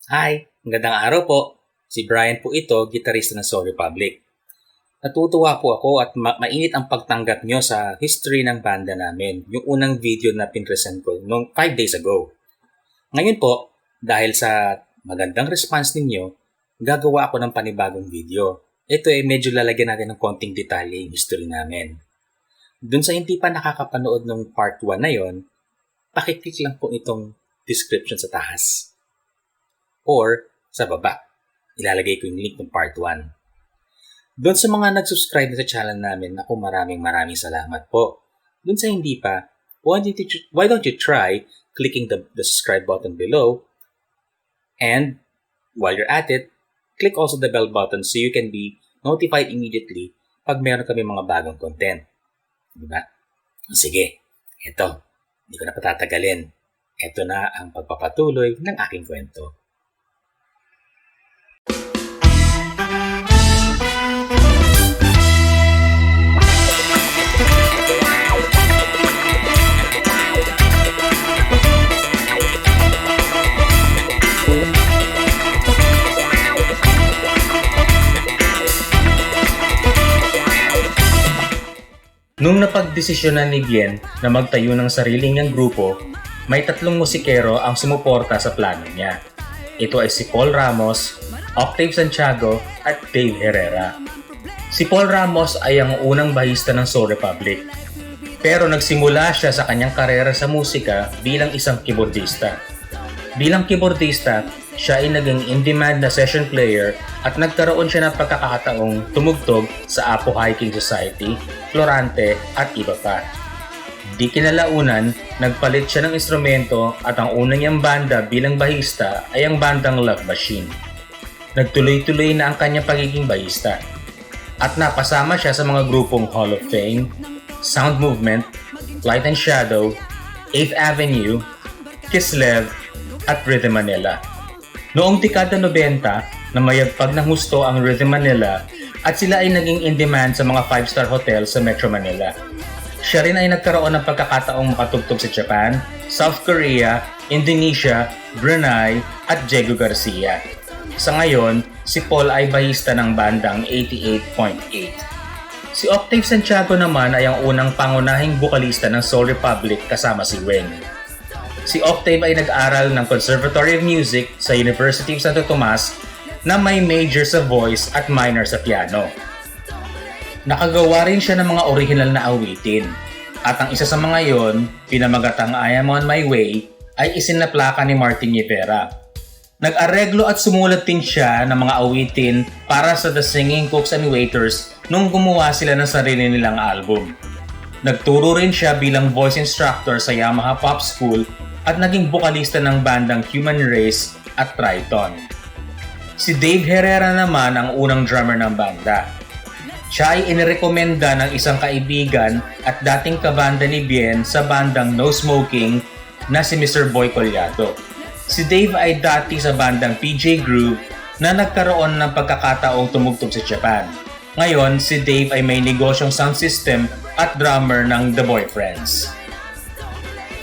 Hi, magandang araw po. Si Bryan po ito, gitarista ng Soul Republiq. Natutuwa po ako at mainit ang pagtanggap nyo sa history ng banda namin, yung unang video na pinresent ko noong 5 days ago. Ngayon po, dahil sa magandang response ninyo, gagawa ako ng panibagong video. Ito ay medyo lalagyan natin ng konting detalye yung history namin. Doon sa hindi pa nakakapanood ng part 1 na yon, pakiclick lang po itong description sa taas. Or sa baba, ilalagay ko yung link ng part 1. Doon sa mga nag-subscribe na sa channel namin, ako maraming salamat po. Doon sa hindi pa, why don't you try clicking the subscribe button below, and while you're at it, click also the bell button so you can be notified immediately pag meron kami mga bagong content. Diba? Sige, eto, hindi ko na patatagalin. Eto na ang pagpapatuloy ng aking kwento. Nung napagdesisyonan ni Bien na magtayo ng sarili niyang grupo, may 3 musikero ang sumuporta sa plano niya. Ito ay si Pol Ramos, Octave Santiago at Dave Herrera. Si Pol Ramos ay ang unang bahista ng Soul Republiq, pero nagsimula siya sa kanyang karera sa musika bilang isang keyboardista. Bilang keyboardista, siya ay naging in-demand na session player at nagkaroon siya ng pagkakataong tumugtog sa Apo Hiking Society, Florante at iba pa. Di kinalaunan, nagpalit siya ng instrumento at ang una niyang banda bilang bahista ay ang bandang Love Machine. Nagtuloy-tuloy na ang kanyang pagiging bahista at napasama siya sa mga grupong Hall of Fame, Sound Movement, Light and Shadow, 8th Avenue, Kislev at Rhythm Manila. Noong dekada 90, namayagpag ng husto ang Rhythm Manila at sila ay naging in-demand sa mga 5-star hotel sa Metro Manila. Siya rin ay nagkaroon ng pagkakataong makatugtog sa Japan, South Korea, Indonesia, Brunei at Diego Garcia. Sa ngayon, si Paul ay bahista ng bandang 88.8. Si Octave Santiago naman ay ang unang pangunahing bokalista ng Soul Republiq kasama si Weng. Si Octave ay nag-aral ng Conservatory of Music sa University of Santo Tomas na may major sa voice at minor sa piano. Nakagawa rin siya ng mga original na awitin. At ang isa sa mga yon, pinamagatang I Am On My Way, ay isinaplaka ni Martin Rivera. Nag-areglo at sumulat din siya ng mga awitin para sa The Singing Cooks and Waiters nung gumawa sila ng sarili nilang album. Nagturo rin siya bilang voice instructor sa Yamaha Pop School at naging bokalista ng bandang Human Race at Triton. Si Dave Herrera naman ang unang drummer ng banda. Siya ay inirekomenda ng isang kaibigan at dating kabanda ni Bien sa bandang No Smoking na si Mr. Boy Collado. Si Dave ay dati sa bandang PJ Groove na nagkaroon ng pagkakataong tumugtog sa Japan. Ngayon, si Dave ay may negosyong sound system at drummer ng The Boyfriends.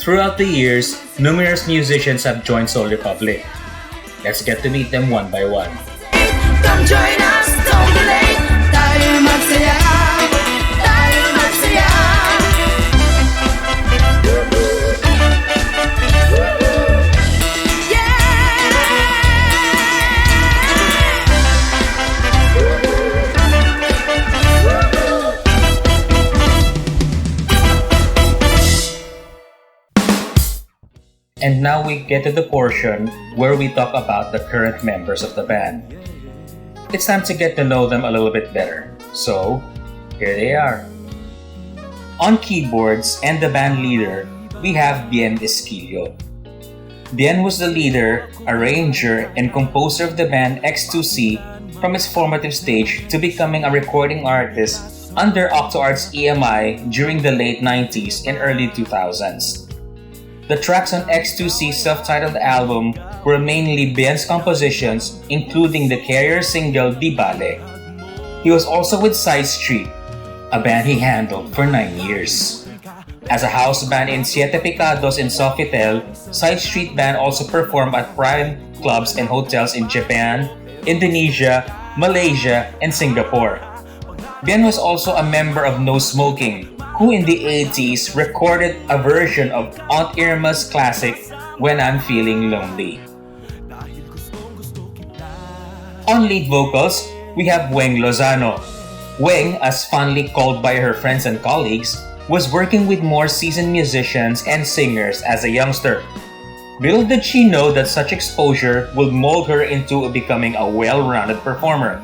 Throughout the years, numerous musicians have joined Soul Republiq. Let's get to meet them one by one. Come join us, don't be late. Tayo magsaya, tayo magsaya. And now we get to the portion where we talk about the current members of the band. It's time to get to know them a little bit better. So, here they are. On keyboards and the band leader, we have Bien Esquillo. Bien was the leader, arranger, and composer of the band X2C from its formative stage to becoming a recording artist under OctoArt's EMI during the late 90s and early 2000s. The tracks on X2C's self-titled album were mainly Bien's compositions, including the Carrier single Di Bale. He was also with Side Street, a band he handled for 9 years. As a house band in Siete Picados in Sofitel, Side Street Band also performed at Prime clubs and hotels in Japan, Indonesia, Malaysia, and Singapore. Bien was also a member of No Smoking, who in the 80s recorded a version of Aunt Irma's classic When I'm Feeling Lonely. On lead vocals, we have Weng Lozano. Weng, as fondly called by her friends and colleagues, was working with more seasoned musicians and singers as a youngster. Little did she know that such exposure would mold her into becoming a well-rounded performer.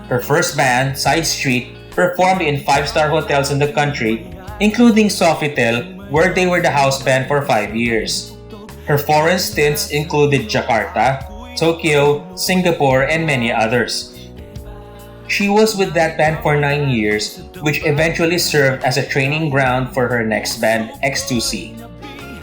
Her first band, Side Street, performed in 5-star hotels in the country, including Sofitel, where they were the house band for 5 years. Her foreign stints included Jakarta, Tokyo, Singapore, and many others. She was with that band for 9 years, which eventually served as a training ground for her next band, X2C.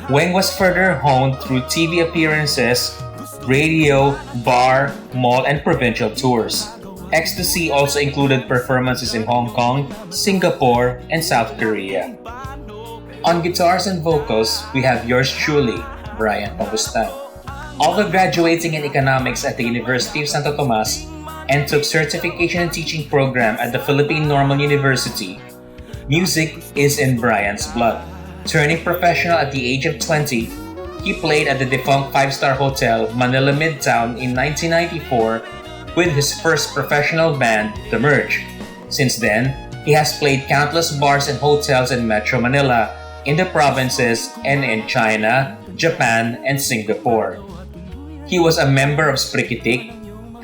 Weng was further honed through TV appearances, radio, bar, mall, and provincial tours. X2C also included performances in Hong Kong, Singapore, and South Korea. On guitars and vocals, we have yours truly, Bryan Pabustan. Although graduating in economics at the University of Santo Tomas and took certification and teaching program at the Philippine Normal University, music is in Bryan's blood. Turning professional at the age of 20, he played at the defunct 5-star hotel Manila Midtown in 1994 with his first professional band, The Merge. Since then, he has played countless bars and hotels in Metro Manila, in the provinces, and in China, Japan, and Singapore. He was a member of Sprikitik,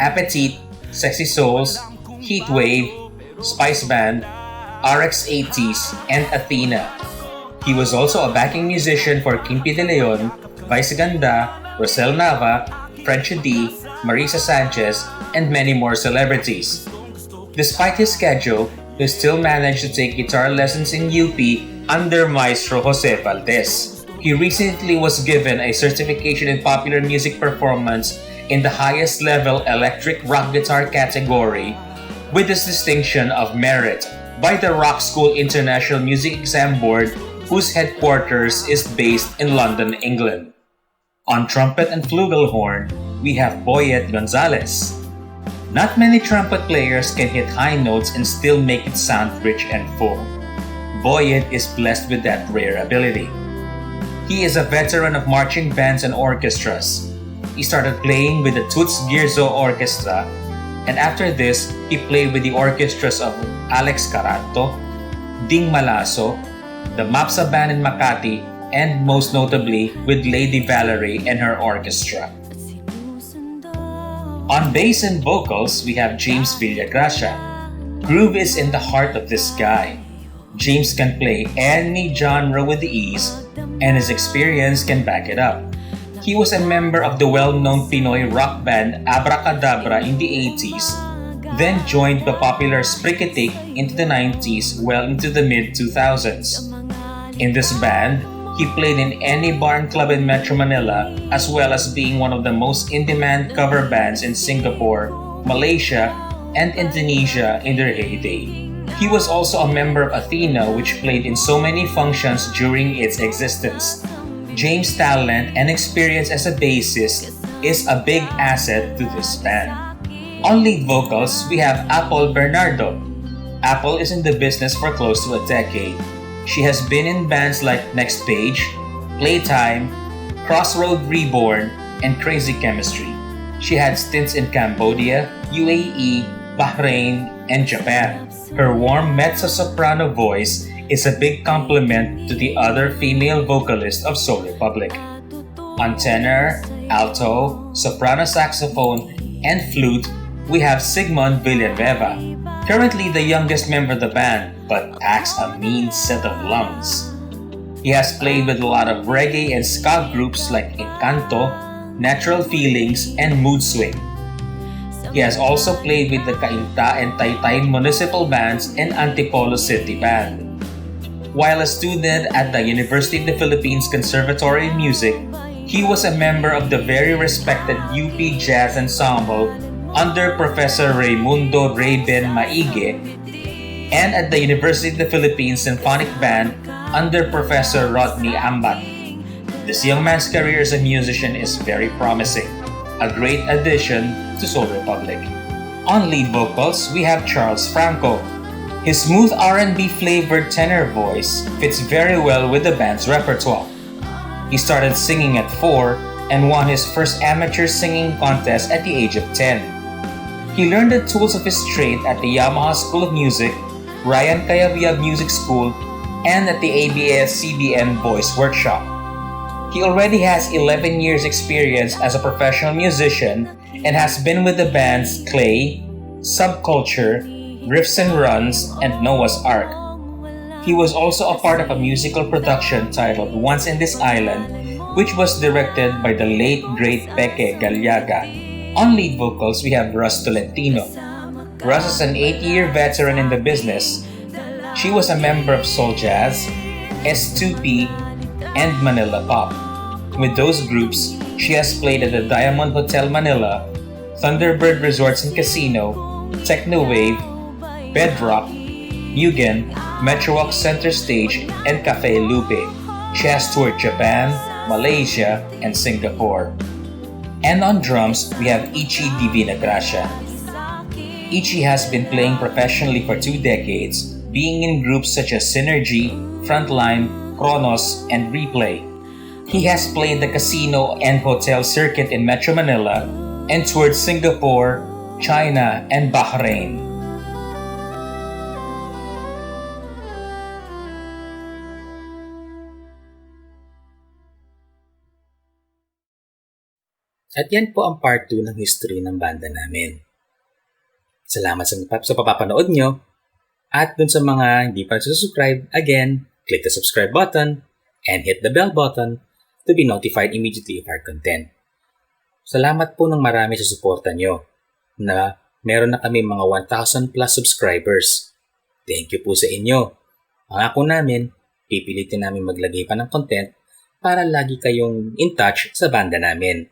Appetit, Sexy Souls, Heatwave, Spice Band, RX-80s, and Athena. He was also a backing musician for Kimpi de Leon, Vice Ganda, Rosel Nava, French D, Marisa Sanchez, and many more celebrities. Despite his schedule, he still managed to take guitar lessons in UP under Maestro Jose Valdez. He recently was given a certification in popular music performance in the highest level electric rock guitar category with this distinction of merit by the Rock School International Music Exam Board, whose headquarters is based in London, England. On trumpet and flugelhorn, we have Boyet Gonzales. Not many trumpet players can hit high notes and still make it sound rich and full. Boyet is blessed with that rare ability. He is a veteran of marching bands and orchestras. He started playing with the Toots Guirzo Orchestra, and after this, he played with the orchestras of Alex Caranto, Ding Malaso, the MAPSA Band in Makati, and most notably with Lady Valerie and her orchestra. On bass and vocals, we have James Villagracia. Groove is in the heart of this guy. James can play any genre with ease, and his experience can back it up. He was a member of the well-known Pinoy rock band Abracadabra in the 80s, then joined the popular Sprikitik into the 90s well into the mid-2000s. In this band, he played in any bar and club in Metro Manila, as well as being one of the most in-demand cover bands in Singapore, Malaysia, and Indonesia in their heyday. He was also a member of Athena, which played in so many functions during its existence. James' talent and experience as a bassist is a big asset to this band. On lead vocals, we have Apple Bernardo. Apple is in the business for close to a decade. She has been in bands like Next Page, Playtime, Crossroad Reborn, and Crazy Chemistry. She had stints in Cambodia, UAE, Bahrain, and Japan. Her warm mezzo-soprano voice is a big compliment to the other female vocalists of Soul Republiq. On tenor, alto, soprano saxophone, and flute, we have Siegmund Villanueva, currently the youngest member of the band, but packs a mean set of lungs. He has played with a lot of reggae and ska groups like Encanto, Natural Feelings, and Mood Swing. He has also played with the Cainta and Taytay municipal bands and Antipolo City Band. While a student at the University of the Philippines Conservatory of Music, he was a member of the very respected UP Jazz Ensemble under Professor Raimundo Rayben Maige, and at the University of the Philippines Symphonic Band under Professor Rodney Ambat. This young man's career as a musician is very promising. a great addition to Soul Republiq. On lead vocals, we have Charles Franco. His smooth R&B flavored tenor voice fits very well with the band's repertoire. He started singing at 4 and won his first amateur singing contest at the age of 10. He learned the tools of his trade at the Yamaha School of Music, Ryan Cayabyab Music School, and at the ABS-CBN Voice Workshop. He already has 11 years experience as a professional musician and has been with the bands Clay, Subculture, Riffs and Runs, and Noah's Ark. He was also a part of a musical production titled Once in This Island, which was directed by the late great Peke Galiaga. On lead vocals, we have Ruzz Tolentino. Ruzz is an 8-year veteran in the business. She was a member of Soul Jazz, S2P, and Manila Pop. With those groups, she has played at the Diamond Hotel Manila, Thunderbird Resorts and Casino, Techno Wave, Bedrock, Mugen, Metrowalk Center Stage, and Cafe Lupe. She has toured Japan, Malaysia, and Singapore. And on drums, we have Ichie Divinagracia. Ichie has been playing professionally for 2 decades, being in groups such as Synergy, Frontline, Kronos, and Replay. He has played the casino and hotel circuit in Metro Manila and toured Singapore, China, and Bahrain. At yan po ang part 2 ng history ng banda namin. Salamat sa papapanood nyo. At dun sa mga hindi pa subscribe, again, click the subscribe button and hit the bell button to be notified immediately of our content. Salamat po ng marami sa suporta nyo na meron na kami mga 1,000 plus subscribers. Thank you po sa inyo. Pangako namin, pipilitin namin maglagay pa ng content para lagi kayong in touch sa banda namin.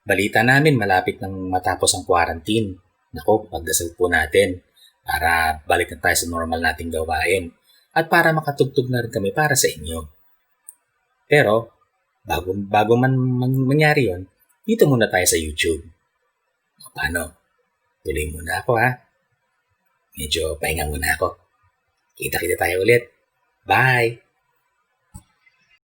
Balita namin malapit nang matapos ang quarantine. Nako, pagdasal po natin para balik na tayo sa normal nating gawain at para makatugtog na rin kami para sa inyo. Pero, bago man mangyari yon, dito muna tayo sa YouTube. Paano? Tuloy muna ako ha. Medyo pahinga muna ako. Kita-kita tayo ulit. Bye!